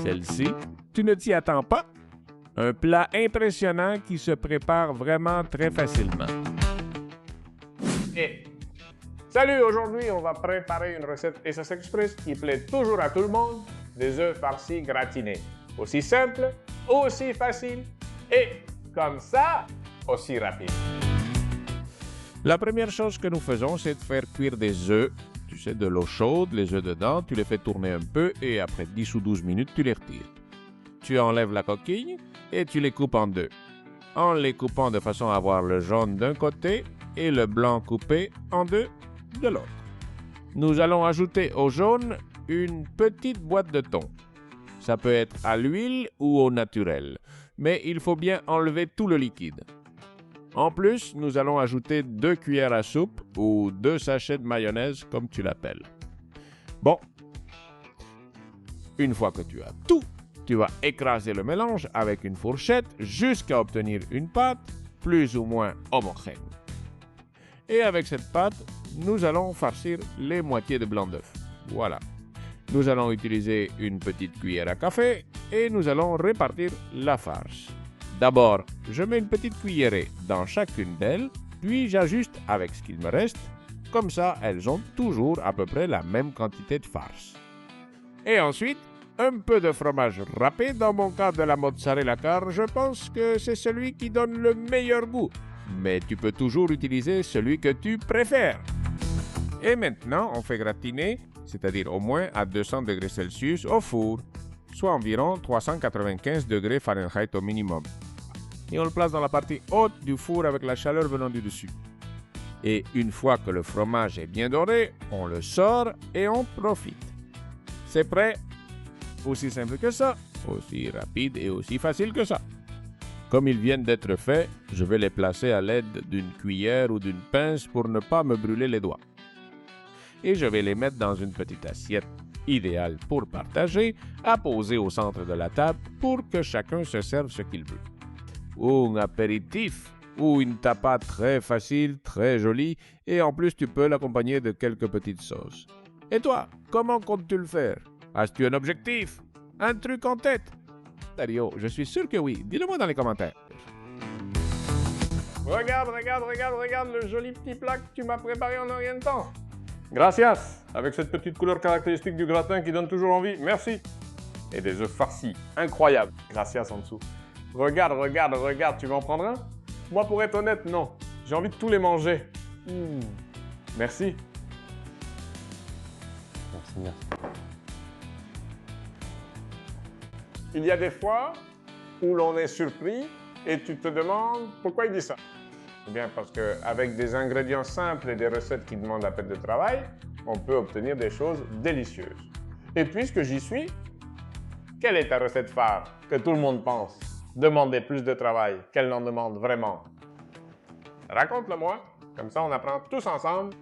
Celle-ci, tu ne t'y attends pas. Un plat impressionnant qui se prépare vraiment très facilement. Et salut, aujourd'hui on va préparer une recette SS Express qui plaît toujours à tout le monde, des œufs farcis gratinés. Aussi simple, aussi facile et comme ça, aussi rapide. La première chose que nous faisons, c'est de faire cuire des œufs. Tu sais, de l'eau chaude, les œufs dedans, tu les fais tourner un peu et après 10 ou 12 minutes, tu les retires. Tu enlèves la coquille et tu les coupes en deux. En les coupant de façon à avoir le jaune d'un côté et le blanc coupé en deux de l'autre. Nous allons ajouter au jaune une petite boîte de thon. Ça peut être à l'huile ou au naturel, mais il faut bien enlever tout le liquide. En plus, nous allons ajouter 2 cuillères à soupe ou 2 sachets de mayonnaise comme tu l'appelles. Bon, une fois que tu as tout, tu vas écraser le mélange avec une fourchette jusqu'à obtenir une pâte plus ou moins homogène. Et avec cette pâte, nous allons farcir les moitiés de blanc d'œuf. Voilà. Nous allons utiliser une petite cuillère à café et nous allons répartir la farce. D'abord, je mets une petite cuillerée dans chacune d'elles, puis j'ajuste avec ce qu'il me reste. Comme ça, elles ont toujours à peu près la même quantité de farce. Et ensuite, un peu de fromage râpé, dans mon cas de la mozzarella, car je pense que c'est celui qui donne le meilleur goût. Mais tu peux toujours utiliser celui que tu préfères. Et maintenant, on fait gratiner, c'est-à-dire au moins à 200 degrés Celsius au four, soit environ 395 degrés Fahrenheit au minimum. Et on le place dans la partie haute du four avec la chaleur venant du dessus. Et une fois que le fromage est bien doré, on le sort et on profite. C'est prêt? Aussi simple que ça, aussi rapide et aussi facile que ça. Comme ils viennent d'être faits, je vais les placer à l'aide d'une cuillère ou d'une pince pour ne pas me brûler les doigts. Et je vais les mettre dans une petite assiette, idéale pour partager, à poser au centre de la table pour que chacun se serve ce qu'il veut. Ou un apéritif, ou une tapa très facile, très jolie, et en plus tu peux l'accompagner de quelques petites sauces. Et toi, comment comptes-tu le faire? As-tu un objectif? Un truc en tête? Dario, je suis sûr que oui. Dis-le-moi dans les commentaires. Regarde le joli petit plat que tu m'as préparé en rien de temps. Gracias, avec cette petite couleur caractéristique du gratin qui donne toujours envie, merci. Et des œufs farcis, incroyable, gracias en dessous. Regarde, tu veux en prendre un? Moi, pour être honnête, non. J'ai envie de tous les manger. Merci. Merci. Il y a des fois où l'on est surpris et tu te demandes pourquoi il dit ça. Eh bien, parce qu'avec des ingrédients simples et des recettes qui demandent à peine de travail, on peut obtenir des choses délicieuses. Et puisque j'y suis, quelle est ta recette phare que tout le monde pense demander plus de travail qu'elle n'en demande vraiment? Raconte-le-moi, comme ça on apprend tous ensemble